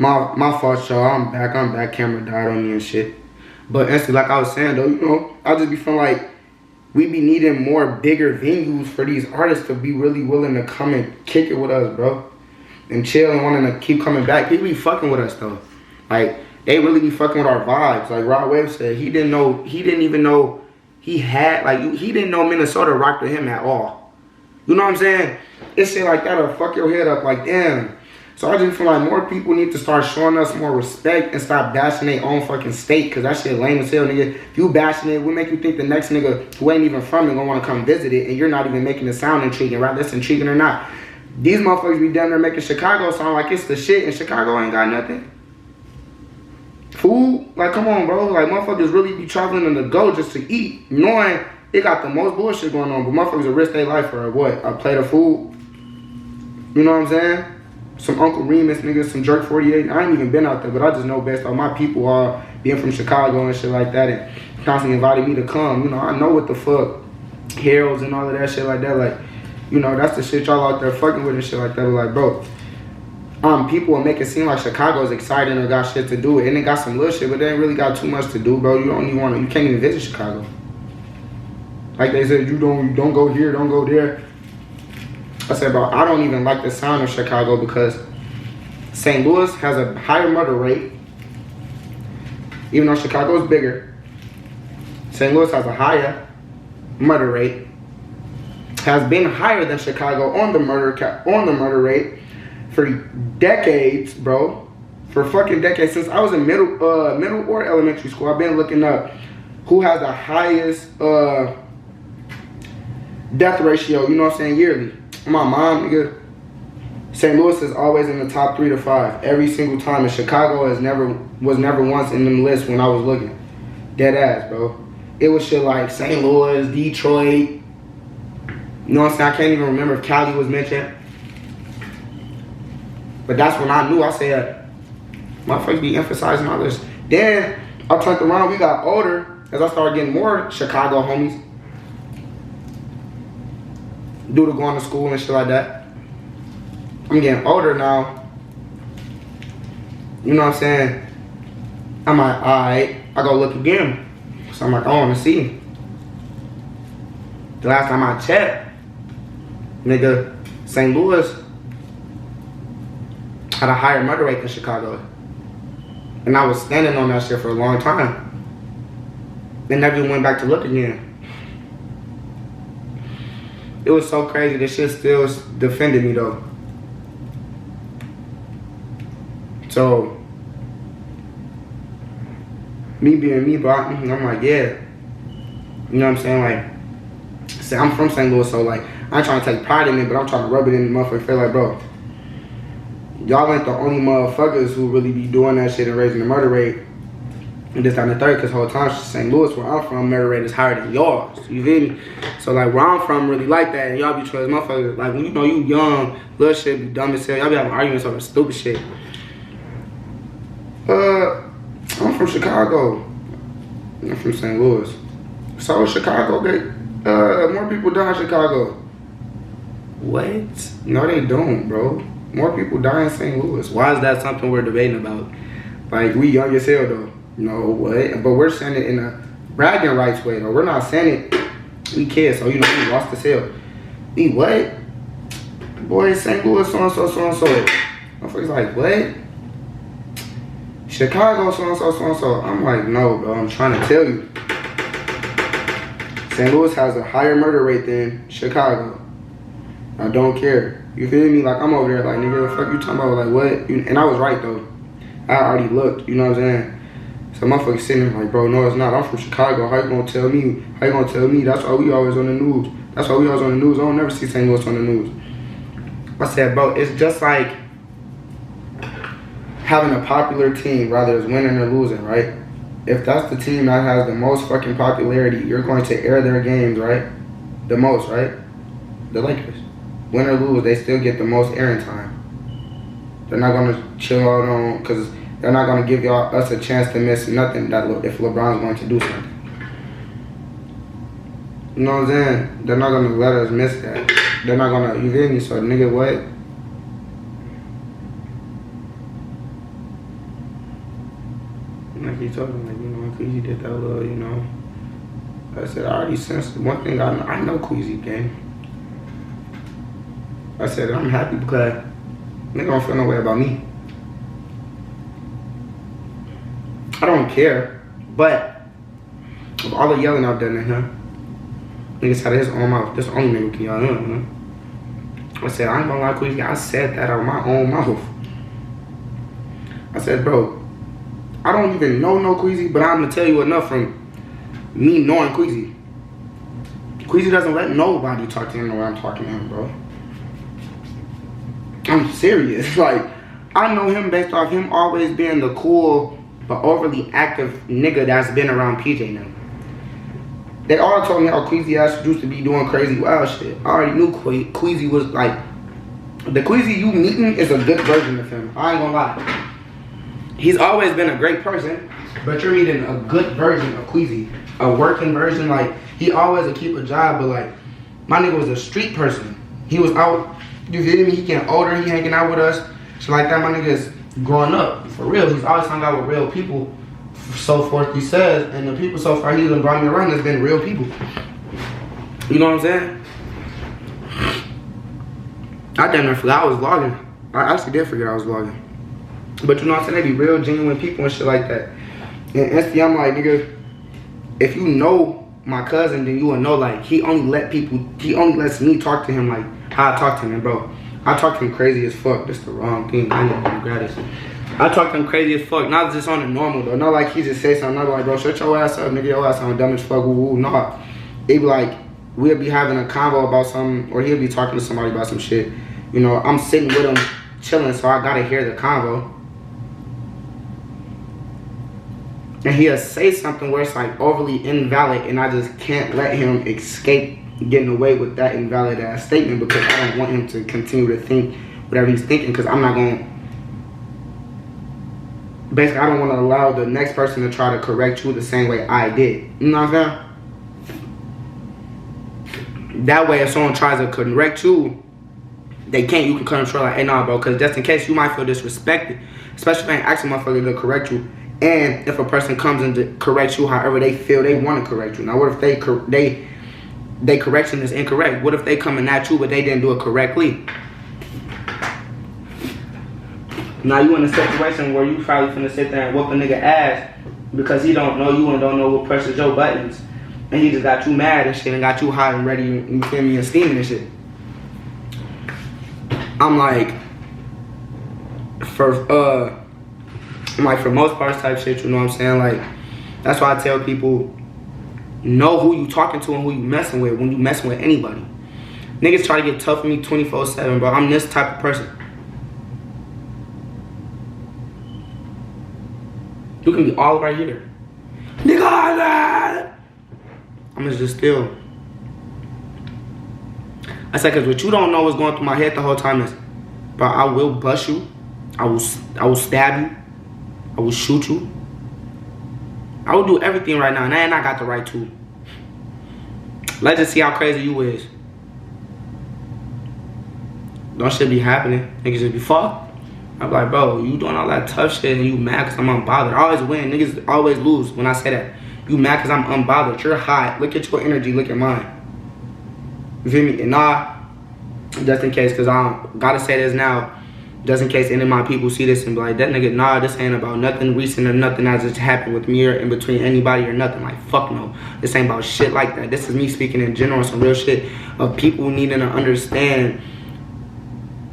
My fault, y'all. I'm back. Camera died on me and shit. But instantly, like I was saying though, you know, I just be feeling like we be needing more bigger venues for these artists to be really willing to come and kick it with us, bro. And chill and wanting to keep coming back. People be fucking with us though. Like, they really be fucking with our vibes. Like Rod Wave said, he didn't even know he had, like, he didn't know Minnesota rocked with him at all. You know what I'm saying? It's shit like that'll fuck your head up, like, damn. So I just feel like more people need to start showing us more respect and stop bashing their own fucking state, cause that shit lame as hell, nigga. If you bashing it, we make you think the next nigga who ain't even from it gonna wanna come visit it, and you're not even making it sound intriguing, right? That's intriguing or not. These motherfuckers be down there making Chicago sound like it's the shit, and Chicago ain't got nothing. Food, like, come on, bro. Like, motherfuckers really be traveling on the go just to eat, knowing they got the most bullshit going on, but motherfuckers will risk their life for what? A plate of food? You know what I'm saying? Some Uncle Remus niggas, some Jerk 48. I ain't even been out there, but I just know based on my people all being from Chicago and shit like that, and constantly inviting me to come. You know, I know what the fuck Harold's and all of that shit like that. Like, you know, that's the shit y'all out there fucking with and shit like that. But like, bro, people will make it seem like Chicago's exciting or got shit to do. And they got some little shit, but they ain't really got too much to do, bro. You can't even visit Chicago. Like they said, you don't go here, don't go there. I said, bro, I don't even like the sound of Chicago because St. Louis has a higher murder rate. Even though Chicago is bigger, St. Louis has a higher murder rate. Has been higher than Chicago on the murder rate for decades, bro. For fucking decades. Since I was in middle or elementary school, I've been looking up who has the highest death ratio, you know what I'm saying, yearly. My mom, nigga, St. Louis is always in the top 3 to 5 every single time, and Chicago was never once in them lists when I was looking. Dead ass, bro. It was shit like St. Louis, Detroit. You know what I'm saying? I can't even remember if Cali was mentioned. But that's when I knew. I said, motherfuckers be emphasizing all this. Then I turned around, we got older as I started getting more Chicago homies. Due to going to school and shit like that. I'm getting older now. You know what I'm saying? I'm like, alright, I go look again. So I'm like, I want to see. The last time I checked, nigga, St. Louis had a higher murder rate than Chicago. And I was standing on that shit for a long time. Then never went back to look again. It was so crazy. This shit still defended me though. So, me being me, bro, I'm like, yeah. You know what I'm saying? Like, say I'm from St. Louis, so like, I ain't trying to take pride in it, but I'm trying to rub it in the motherfucker's face like, bro, y'all ain't the only motherfuckers who really be doing that shit and raising the murder rate. And this time the third, because whole time St. Louis, where I'm from, murder rate is higher than yours. You feel me? So like where I'm from really like that, and y'all be trust motherfuckers. Like when you know you young, little shit be dumb as hell. Y'all be having arguments over stupid shit. I'm from Chicago. I'm from St. Louis. So Chicago get more people die in Chicago. What? No, they don't, bro. More people die in St. Louis. Why is that something we're debating about? Like we young as hell though. No, what? But we're saying it in a bragging rights way though. We're not saying it. We kids, so you know we lost as hell. We what? Boy, St. Louis, so and so, so and so. Motherfuckers like what? Chicago, so and so, so and so. I'm like, no, bro. I'm trying to tell you. St. Louis has a higher murder rate than Chicago. I don't care. You feel me? Like I'm over there, like nigga, the fuck you talking about? Like what? And I was right though. I already looked. You know what I'm saying? So motherfuckers sitting there like, bro, no, it's not. I'm from Chicago. How you gonna tell me? How you gonna tell me? That's why we always on the news. That's why we always on the news. I don't never see St. Louis on the news. I said, bro, it's just like having a popular team, rather it's winning or losing, right? If that's the team that has the most fucking popularity, you're going to air their games, right? The most, right? The Lakers. Win or lose, they still get the most airing time. They're not gonna chill out on, because they're not gonna give us a chance to miss nothing that if LeBron's going to do something. You know what I'm saying? They're not gonna let us miss that. They're not gonna, you feel me? So nigga, what? Like he told him, like, you know, Queasy did that little, you know. I said, I already sensed one thing. I know Queasy gang. I said, I'm happy because nigga don't feel no way about me. I don't care, but with all the yelling I've done at him, niggas had his own mouth. This only nigga can yell at him, you know? I said, I ain't gonna lie, Queasy. I said that out of my own mouth. I said, bro, I don't even know no Queasy, but I'm gonna tell you enough from me knowing Queasy. Queasy doesn't let nobody talk to him the way I'm talking to him, bro. I'm serious. Like, I know him based off him always being the cool but overly active nigga that's been around PJ now. They all told me how Queasy ass used to be doing crazy wild shit. I already knew Queasy was like, the Queasy you meeting is a good version of him. I ain't gonna lie. He's always been a great person, but you're meeting a good version of Queasy. A working version, like, he always would keep a job, but like, my nigga was a street person. He was out, you feel me? He getting older, he hanging out with us. So like that, my nigga is growing up. For real, he's always hung out with real people. So forth he says, and the people so far he's been brought me around has been real people. You know what I'm saying? I damn near forgot I was vlogging. I actually did forget I was vlogging. But you know what I'm saying? They be real, genuine people and shit like that. And instantly I'm like, nigga, if you know my cousin, then you will know, like, he only lets me talk to him like how I talk to him. And bro, I talk to him crazy as fuck. That's the wrong thing. I need to regret it. I talk to him crazy as fuck. Not just on the normal though. Not like he just say something. Not like, bro, shut your ass up, nigga. Your ass sound dumb as fuck. Woo woo. No. It be like, we'll be having a convo about something, or he'll be talking to somebody about some shit. You know, I'm sitting with him chilling, so I gotta hear the convo. And he'll say something where it's like overly invalid, and I just can't let him escape getting away with that invalid ass statement, because I don't want him to continue to think whatever he's thinking, because I'm not going. Basically, I don't want to allow the next person to try to correct you the same way I did. You know what I'm saying? That way, if someone tries to correct you, they can't. You can control like, hey, nah, bro, because just in case you might feel disrespected, especially if I ain't asking motherfucker to correct you. And if a person comes in to correct you however they feel they want to correct you. Now, what if they correction is incorrect? What if they coming at you but they didn't do it correctly? Now you in a situation where you probably finna sit there and whoop a nigga ass because he don't know you and don't know what presses your buttons, and he just got you mad and shit and got you hot and ready, you feel me, and steaming and shit. I'm like, for most parts type shit, you know what I'm saying? Like, that's why I tell people, know who you talking to and who you messing with when you messing with anybody. Niggas try to get tough with me 24/7, bro. I'm this type of person. You can be all right here. Nigga, I'm just still. I said, cause what you don't know what's going through my head the whole time is, bro, I will bust you. I will stab you. I will shoot you. I will do everything right now, and I got the right to. Let's just see how crazy you is. Don't shit be happening. Niggas just be fucked. I'm like, bro, you doing all that tough shit and you mad because I'm unbothered. I always win. Niggas always lose when I say that. You mad because I'm unbothered. You're hot. Look at your energy. Look at mine. You feel me? And nah, just in case, because I don't gotta say this now, just in case any of my people see this and be like, that nigga, nah, this ain't about nothing recent or nothing that just happened with me or in between anybody or nothing. Like, fuck no. This ain't about shit like that. This is me speaking in general, some real shit of people needing to understand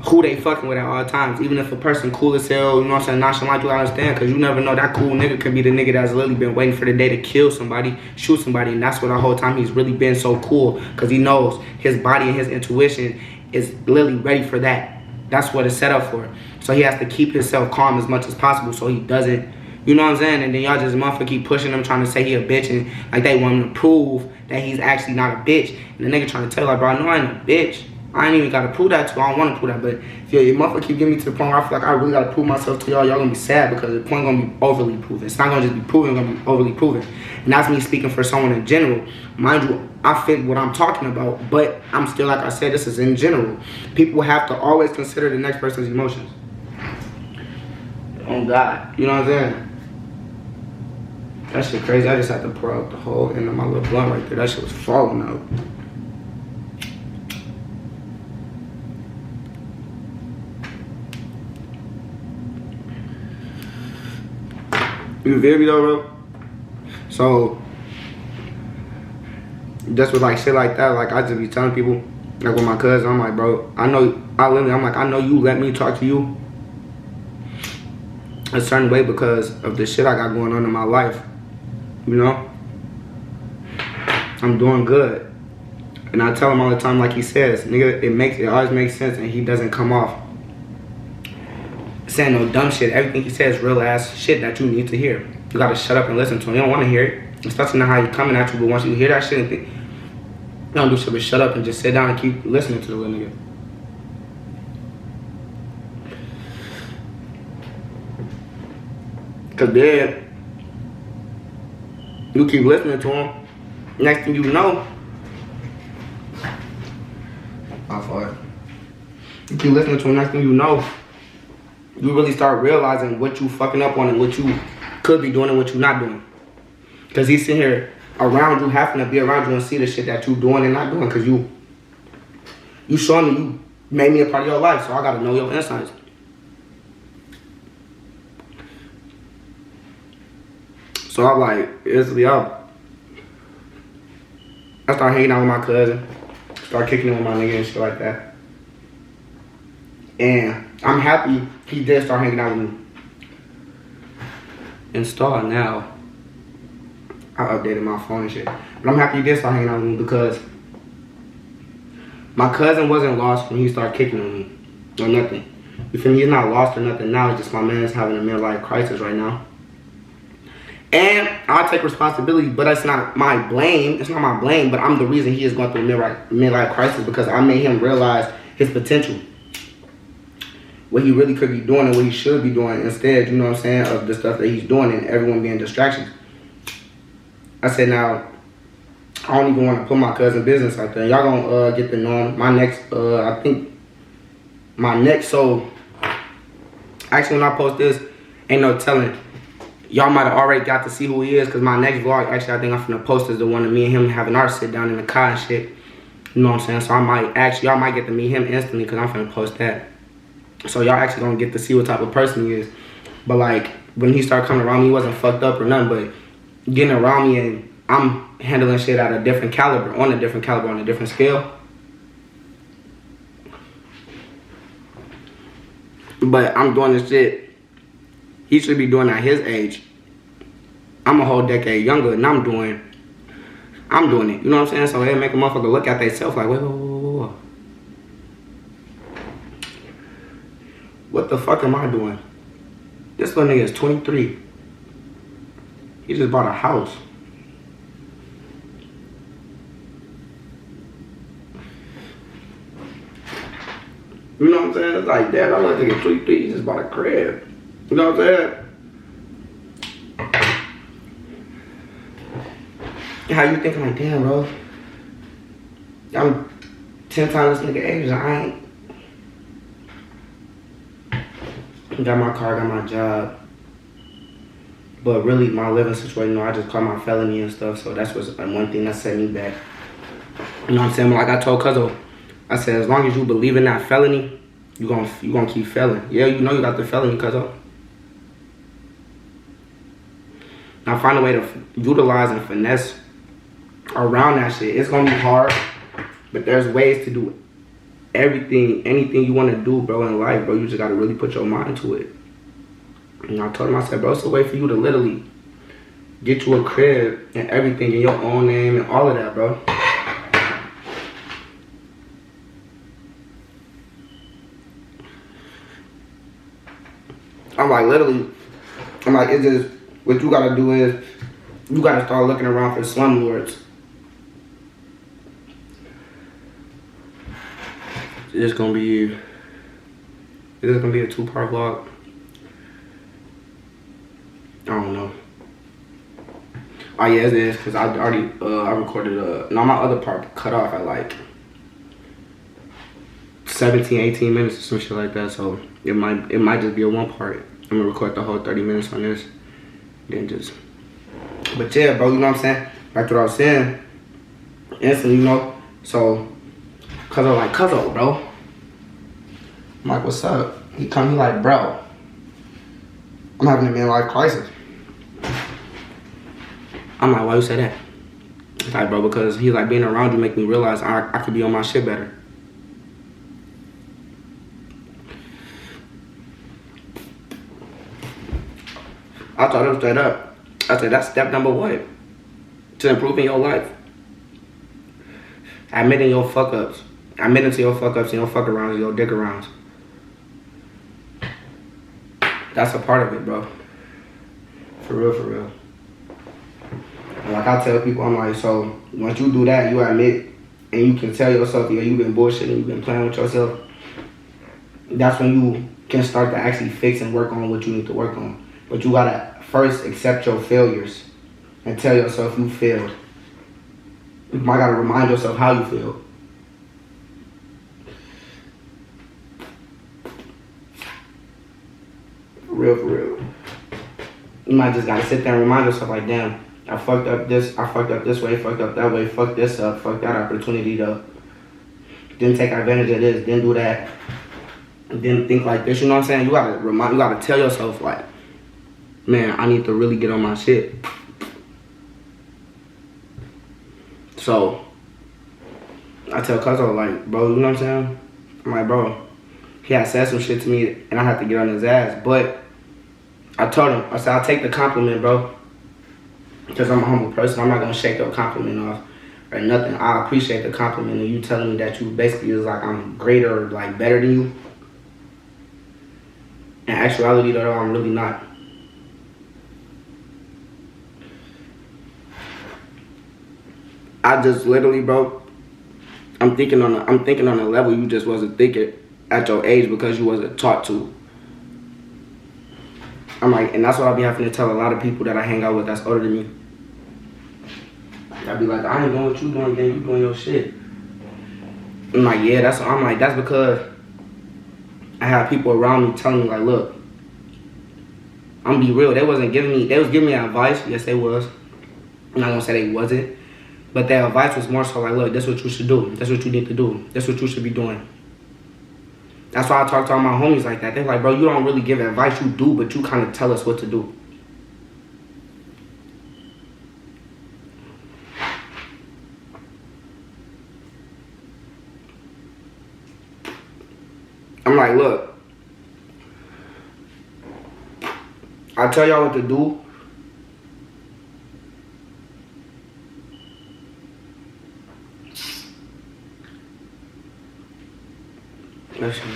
who they fucking with at all times. Even if a person cool as hell, you know what I'm saying, nonchalant, you understand, because you never know, that cool nigga could be the nigga that's literally been waiting for the day to kill somebody, shoot somebody, and that's what the whole time he's really been so cool, because he knows his body and his intuition is literally ready for that. That's what it's set up for. So he has to keep himself calm as much as possible so he doesn't, you know what I'm saying, and then y'all just motherfucker keep pushing him, trying to say he a bitch, and like they want him to prove that he's actually not a bitch, and the nigga trying to tell you, like, bro, I know I ain't a bitch. I ain't even gotta prove that to. I don't wanna prove that, but if your motherfucker keep getting me to the point where I feel like I really gotta prove myself to y'all, y'all gonna be sad because the point gonna be overly proven. It's not gonna just be proven, it's gonna be overly proven. And that's me speaking for someone in general. Mind you, I fit what I'm talking about, but I'm still, like I said, this is in general. People have to always consider the next person's emotions. Oh God, you know what I'm saying? That shit crazy. I just had to pour out the whole end of my little blunt right there. That shit was falling out. You feel me though, bro? So just with like shit like that, like I just be telling people, like with my cousin, I'm like, bro, I'm like, I know you let me talk to you a certain way because of the shit I got going on in my life. You know? I'm doing good. And I tell him all the time, like he says, nigga, it always makes sense, and he doesn't come off saying no dumb shit. Everything he says is real ass shit that you need to hear. You gotta shut up and listen to him. You don't wanna hear it. Especially not how he coming at you, but once you hear that shit and think, you don't do shit but shut up and just sit down and keep listening to the little nigga. Cause then you keep listening to him. Next thing you know, my fault. You keep listening to him. Next thing you know, you really start realizing what you fucking up on and what you could be doing and what you not doing. Cause he's sitting here around you, having to be around you and see the shit that you doing and not doing. Cause you showing me you made me a part of your life, so I gotta know your insights. So I'm like, instantly I start hanging out with my cousin, start kicking it with my nigga and shit like that. And I'm happy he did start hanging out with me. Install now. I updated my phone and shit. But I'm happy he did start hanging out with me because my cousin wasn't lost when he started kicking with me. Or nothing. You feel me? He's not lost or nothing now. It's just my man's having a midlife crisis right now. And I'll take responsibility, but it's not my blame. It's not my blame, but I'm the reason he is going through a midlife crisis because I made him realize his potential. What he really could be doing and what he should be doing instead, you know what I'm saying, of the stuff that he's doing and everyone being distractions. I said, now, I don't even want to put my cousin business out there. Y'all gonna get to know him. My next, so, actually when I post this, ain't no telling. Y'all might have already got to see who he is because my next vlog, actually I think I'm finna post is the one of me and him having our sit down in the car and shit. You know what I'm saying? So y'all might get to meet him instantly because I'm finna post that. So y'all actually gonna get to see what type of person he is. But like, when he started coming around me, he wasn't fucked up or nothing, but getting around me and I'm handling shit at a different caliber, on a different scale. But I'm doing this shit he should be doing at his age. I'm a whole decade younger and I'm doing it. You know what I'm saying? So it make a motherfucker look at themselves like, wait. What the fuck am I doing? This little nigga is 23. He just bought a house. You know what I'm saying? It's like, damn, that little nigga 23, he just bought a crib. You know what I'm saying? How you thinking like, damn, bro, I'm 10 times this nigga age, I ain't got my car, got my job. But really, my living situation, you know, I just caught my felony and stuff, so that's what's one thing that set me back. You know what I'm saying? Like I told Cuzzo, I said, as long as you believe in that felony, you gonna keep failing. Yeah, you know you got the felony, Cuzzo. Now find a way to utilize and finesse around that shit. It's gonna be hard, but there's ways to do everything, anything you want to do, bro, in life, bro. You just gotta really put your mind to it. And I told him, I said, bro, it's a way for you to literally get you a crib and everything in your own name and all of that, bro. I'm like, literally, it's just, what you gotta do is, you gotta start looking around for slumlords. It's gonna be a 2-part vlog. I don't know. Oh yeah, it is, cause I already I recorded no, my other part cut off at like 17, 18 minutes or some shit like that. So it might just be a 1 part. I'm gonna record the whole 30 minutes on this, then just But yeah, bro, you know what I'm saying? Like what I was saying, instantly, you know. So, Cuzzo like, Cuzzo, bro. I'm like, what's up? He like, bro, I'm having a midlife crisis. I'm like, why you say that? He's like, bro, because he's like, being around you make me realize I could be on my shit better. I told him straight up. I said, that's step number 1 to improving your life. Admitting your fuck ups. Admitting to your fuck ups and your fuck arounds and your dick arounds. That's a part of it, bro. For real, for real. And like I tell people, I'm like, so once you do that, you admit, and you can tell yourself, yeah, you've been bullshitting, you've been playing with yourself. That's when you can start to actually fix and work on what you need to work on. But you gotta first accept your failures and tell yourself you failed. You might gotta remind yourself how you feel. For real, for real. You might just gotta sit there and remind yourself like, damn, I fucked up this way, fucked up that way, fucked this up, fucked that opportunity though. Didn't take advantage of this, didn't do that. Didn't think like this, you know what I'm saying? You gotta tell yourself like, man, I need to really get on my shit. So, I tell Cuzzo, like, bro, you know what I'm saying? I'm like, bro, he had said some shit to me and I had to get on his ass. But I told him, I said, I'll take the compliment, bro. Because I'm a humble person. I'm not going to shake your compliment off or nothing. I appreciate the compliment and you telling me that you basically is like I'm greater or like better than you. In actuality, though, I'm really not. I just literally, bro, I'm thinking on a level you just wasn't thinking at your age because you wasn't taught to. I'm like, and that's what I be having to tell a lot of people that I hang out with that's older than me. I be like, I ain't doing what you doing, then you doing your shit. I'm like, yeah, that's because I have people around me telling me like, look, I'm gonna be real. They was giving me advice. Yes, they was. I'm not gonna say they wasn't. But their advice was more so like, look, this is what you should do. That's what you need to do. That's what you should be doing. That's why I talk to all my homies like that. They're like, bro, you don't really give advice. You do, but you kind of tell us what to do. I'm like, look, I tell y'all what to do. Listen,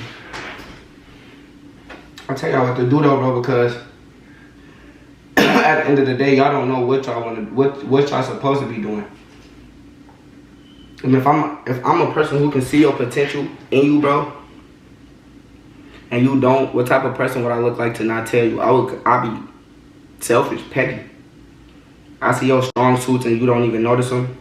I tell y'all what to do though, bro, because at the end of the day, y'all don't know what y'all want to, what y'all supposed to be doing. And if I'm a person who can see your potential in you, bro, and you don't, what type of person would I look like to not tell you? I'll be selfish, petty. I see your strong suits and you don't even notice them.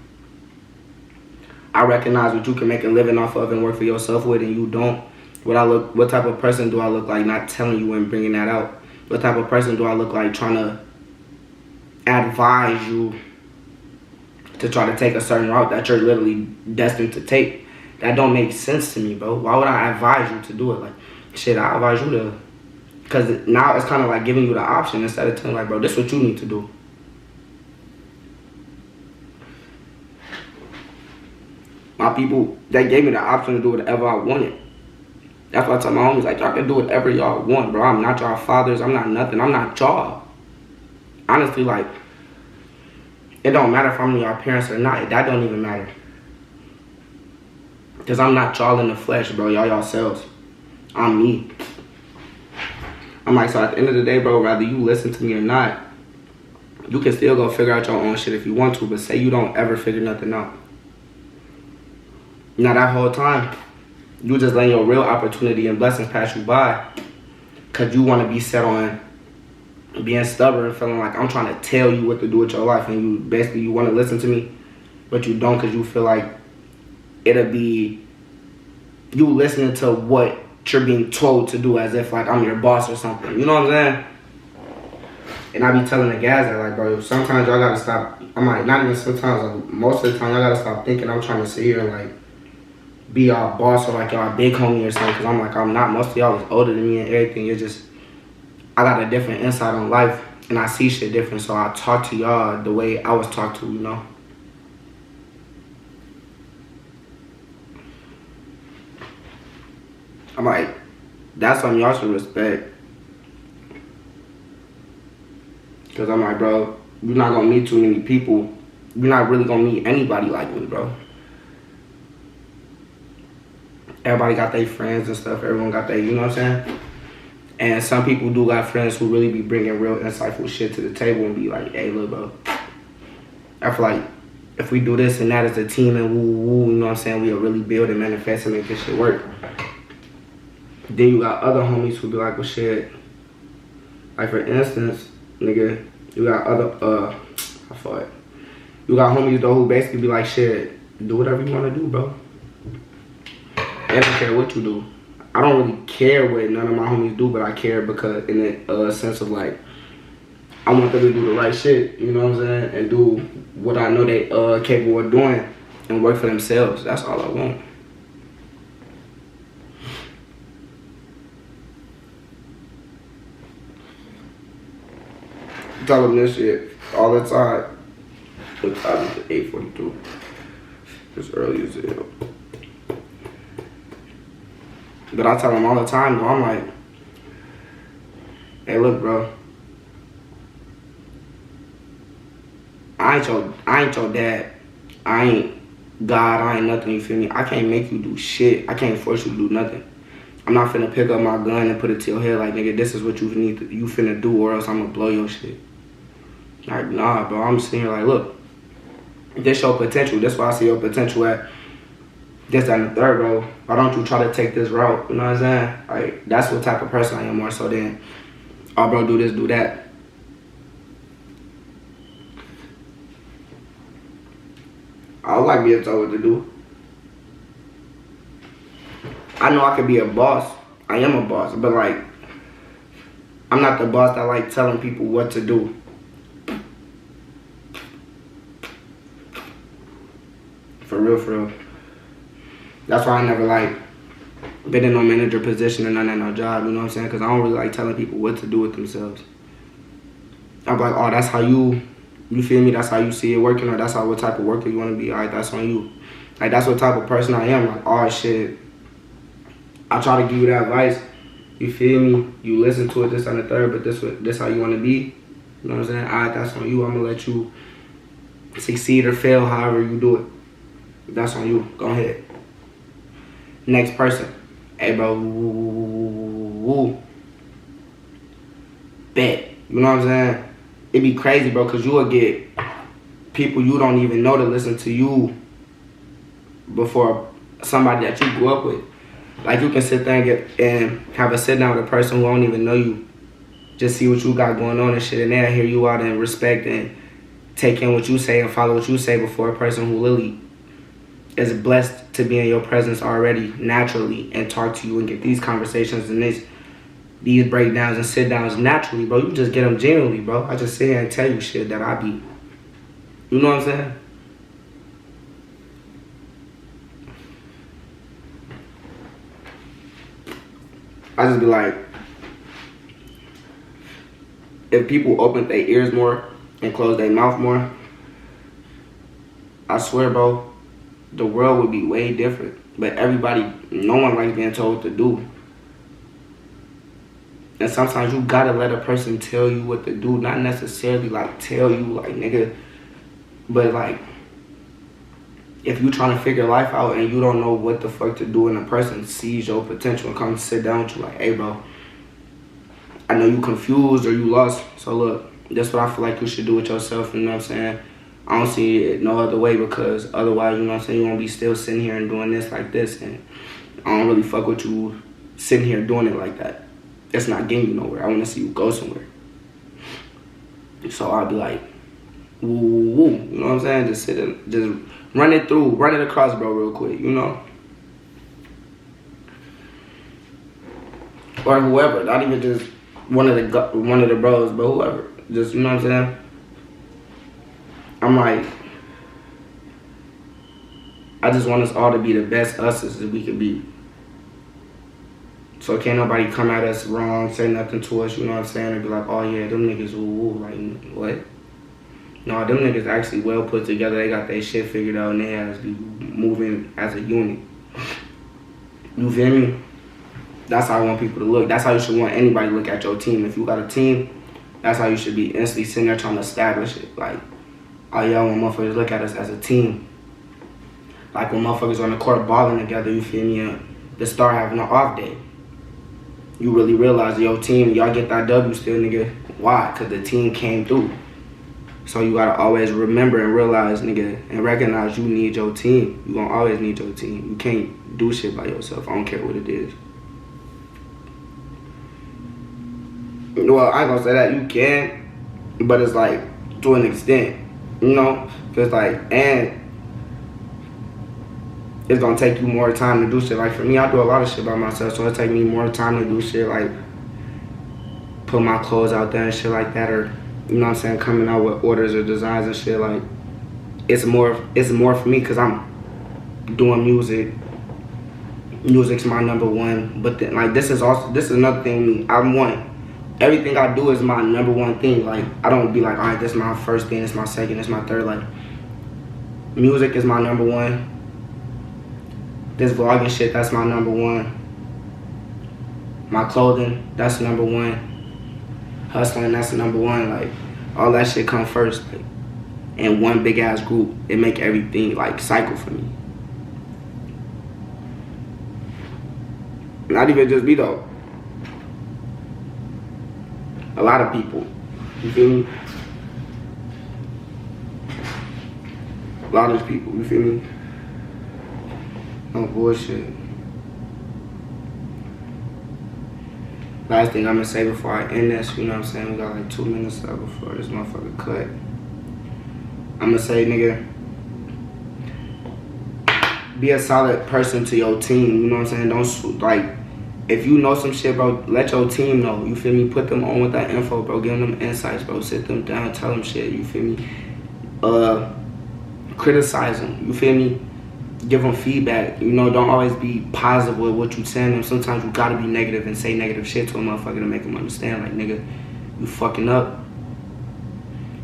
I recognize what you can make a living off of and work for yourself with, and you don't. What type of person do I look like not telling you and bringing that out? What type of person do I look like trying to advise you to try to take a certain route that you're literally destined to take? That don't make sense to me, bro. Why would I advise you to do it? Like, shit, I advise you to, because now it's kind of like giving you the option instead of telling like, bro, this is what you need to do. My people, they gave me the option to do whatever I wanted. That's why I tell my homies, like, y'all can do whatever y'all want, bro. I'm not y'all fathers. I'm not nothing. I'm not y'all. Honestly, like, it don't matter if I'm y'all parents or not. That don't even matter. Because I'm not y'all in the flesh, bro. Y'all yourselves. I'm me. I'm like, so at the end of the day, bro, whether you listen to me or not, you can still go figure out your own shit if you want to, but say you don't ever figure nothing out. Now that whole time, you just letting your real opportunity and blessings pass you by because you want to be set on being stubborn and feeling like I'm trying to tell you what to do with your life, and you want to listen to me, but you don't because you feel like it'll be you listening to what you're being told to do as if like I'm your boss or something. You know what I'm saying? And I be telling the guys that, like, bro, sometimes y'all gotta stop. I'm like, not even sometimes, like, most of the time, y'all gotta stop thinking I'm trying to sit here and, like, be y'all boss or, like, y'all big homie or something. Because I'm like, I'm not. Most of y'all is older than me and everything. It's just, I got a different insight on life. And I see shit different. So I talk to y'all the way I was talked to, you know? I'm like, that's something y'all should respect. Because I'm like, bro, you're not going to meet too many people. You're not really going to meet anybody like me, bro. Everybody got their friends and stuff. Everyone got their, you know what I'm saying? And some people do got friends who really be bringing real insightful shit to the table and be like, hey, look, bro. I feel like if we do this and that as a team and woo, you know what I'm saying, we'll really build and manifest and make this shit work. Then you got other homies who be like, well, shit. Like, for instance, nigga, you got other, you got homies, though, who basically be like, shit, do whatever you want to do, bro. I don't care what you do. I don't really care what none of my homies do, but I care because in the sense of, like, I want them to do the right shit, you know what I'm saying? And do what I know they capable of doing and work for themselves. That's all I want. I tell them this shit all the time. What time is it? 8:42. It's early as hell. But I tell them all the time, though, I'm like, hey, look, bro. I ain't your dad. I ain't God. I ain't nothing, you feel me? I can't make you do shit. I can't force you to do nothing. I'm not finna pick up my gun and put it to your head like, nigga, this is what you finna do or else I'm gonna blow your shit. Like, nah, bro. I'm sitting here like, look, this your potential. This why I see your potential at this, that, and the third, bro. Why don't you try to take this route? You know what I'm saying? Like, that's what type of person I am more so than, oh, bro, do this, do that. I don't like being told what to do. I know I could be a boss. I am a boss, but, like, I'm not the boss that like telling people what to do. For real, for real. That's why I never, like, been in no manager position or none at no job, you know what I'm saying? Because I don't really like telling people what to do with themselves. I'm like, oh, that's how you feel me? That's how you see it working, or that's how what type of worker you want to be? All right, that's on you. Like, that's what type of person I am. Like, oh, shit. I try to give you that advice. You feel me? You listen to it, this and the third, but this how you want to be. You know what I'm saying? All right, that's on you. I'm going to let you succeed or fail however you do it. That's on you. Go ahead. Next person. Hey, bro. Bet. You know what I'm saying? It'd be crazy, bro, because you will get people you don't even know to listen to you before somebody that you grew up with. Like, you can sit there and have a sit down with a person who don't even know you. Just see what you got going on and shit, and they'll hear you out and respect and take in what you say and follow what you say before a person who really is blessed to be in your presence already naturally and talk to you and get these conversations and these breakdowns and sit downs naturally, bro. You just get them genuinely, bro. I just sit here and tell you shit that I be. You know what I'm saying? I just be like, if people open their ears more and close their mouth more, I swear, bro, the world would be way different. But no one likes being told what to do. And sometimes you gotta let a person tell you what to do, not necessarily like tell you like, nigga, but like, if you trying to figure life out and you don't know what the fuck to do and a person sees your potential and comes sit down with you like, hey, bro, I know you confused or you lost, so look, that's what I feel like you should do with yourself, you know what I'm saying? I don't see it no other way, because otherwise, you know what I'm saying, you won't be still sitting here and doing this like this, and I don't really fuck with you sitting here doing it like that. It's not getting you nowhere. I want to see you go somewhere. So I'll be like, woo, you know what I'm saying? Just sit and just run it across, bro, real quick, you know? Or whoever, not even just one of the bros, but whoever. Just, you know what I'm saying? I'm like, I just want us all to be the best us as we could be. So can't nobody come at us wrong, say nothing to us, you know what I'm saying, and be like, oh yeah, them niggas woo, like, what? No, them niggas actually well put together, they got their shit figured out, and they has be moving as a unit. You feel me? That's how I want people to look. That's how you should want anybody to look at your team. If you got a team, that's how you should be instantly sitting there trying to establish it. Like, oh yeah, when motherfuckers look at us as a team. Like when motherfuckers on the court balling together, you feel me, and the star having an off day. You really realize your team, y'all get that W still, nigga. Why? Because the team came through. So you gotta always remember and realize, nigga, and recognize you need your team. You gonna always need your team. You can't do shit by yourself. I don't care what it is. Well, I ain't gonna say that. You can, but it's like to an extent, you know? Cause like, and it's gonna take you more time to do shit. Like for me, I do a lot of shit by myself, so it take me more time to do shit like put my clothes out there and shit like that, or you know what I'm saying, coming out with orders or designs and shit. Like it's more for me because I'm doing music. Music's my number one, but then like this is another thing with me. I want everything I do is my number one thing. Like I don't be like, all right, this is my first thing, this is my second, this is my third. Like music is my number one. This vlogging shit, that's my number one. My clothing, that's number one. Hustling, that's number one. Like, all that shit come first. Like, in one big ass group, it make everything like cycle for me. Not even just me though. A lot of people. You feel me? A lot of people, you feel me? No bullshit. Last thing I'm gonna say before I end this, you know what I'm saying? We got like 2 minutes left before this motherfucker cut. I'm gonna say, nigga, be a solid person to your team, you know what I'm saying? Don't, like, if you know some shit, bro, let your team know, you feel me? Put them on with that info, bro. Give them insights, bro. Sit them down, tell them shit, you feel me? Criticize them, you feel me? Give them feedback, you know, don't always be positive with what you saying them. Sometimes you gotta be negative and say negative shit to a motherfucker to make them understand, like, nigga, you fucking up.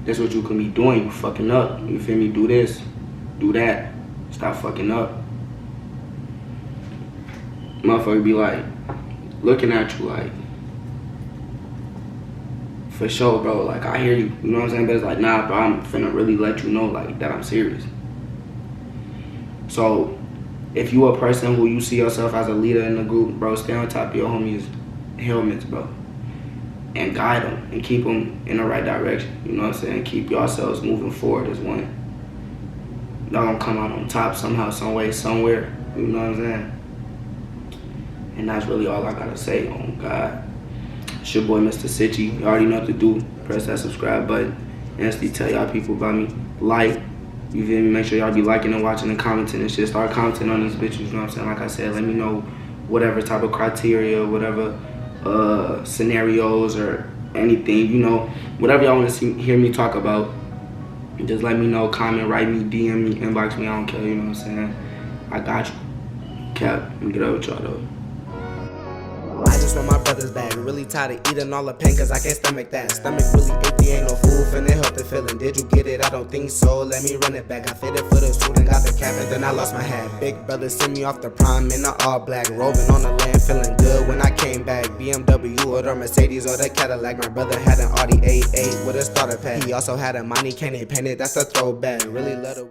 That's what you can be doing, you fucking up. You feel me? Do this, do that, stop fucking up. Motherfucker be like, looking at you like, for sure, bro, like, I hear you, you know what I'm saying? But it's like, nah, bro, I'm finna really let you know, like, that I'm serious. So, if you a person who you see yourself as a leader in the group, bro, stay on top of your homies' helmets, bro. And guide them and keep them in the right direction. You know what I'm saying? Keep yourselves moving forward as one. Y'all gonna come out on top somehow, some way, somewhere. You know what I'm saying? And that's really all I gotta say on God. It's your boy, Mr. Sitchy. You already know what to do. Press that subscribe button. Instantly tell y'all people about me. Like. You feel me? Make sure y'all be liking and watching and commenting and shit. Start commenting on these bitches, you know what I'm saying? Like I said, let me know whatever type of criteria, whatever scenarios or anything, you know. Whatever y'all want to hear me talk about, just let me know, comment, write me, DM me, inbox me, I don't care, you know what I'm saying? I got you. Cap, let me get over with y'all though. I just want my brothers back. Really tired of eating all the pain cause I can't stomach that. Stomach really empty, ain't no food, finna help the feeling. Did you get it? I don't think so. Let me run it back. I fitted for the suit and got the cap and then I lost my hat. Big brother sent me off the prime in the all black. Roving on the land, feeling good when I came back. BMW or the Mercedes or the Cadillac. My brother had an Audi A8 with a starter pack. He also had a money cannon painted, that's a throwback. Really love the